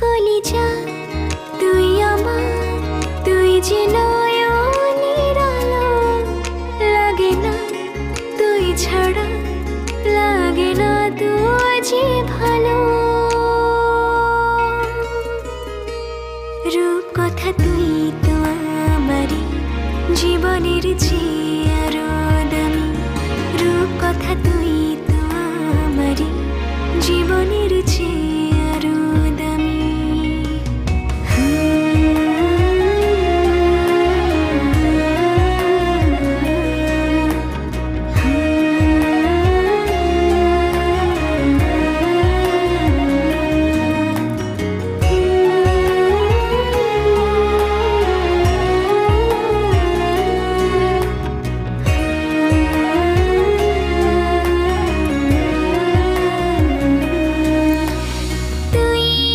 কলিজা তুই আমার, তুই যে নয়নের আলো। লাগে না তুই ছাড়া, লাগে না তুই যে ভালো। রূপ কথা তুই তো আমারই জীবনের চেয়ে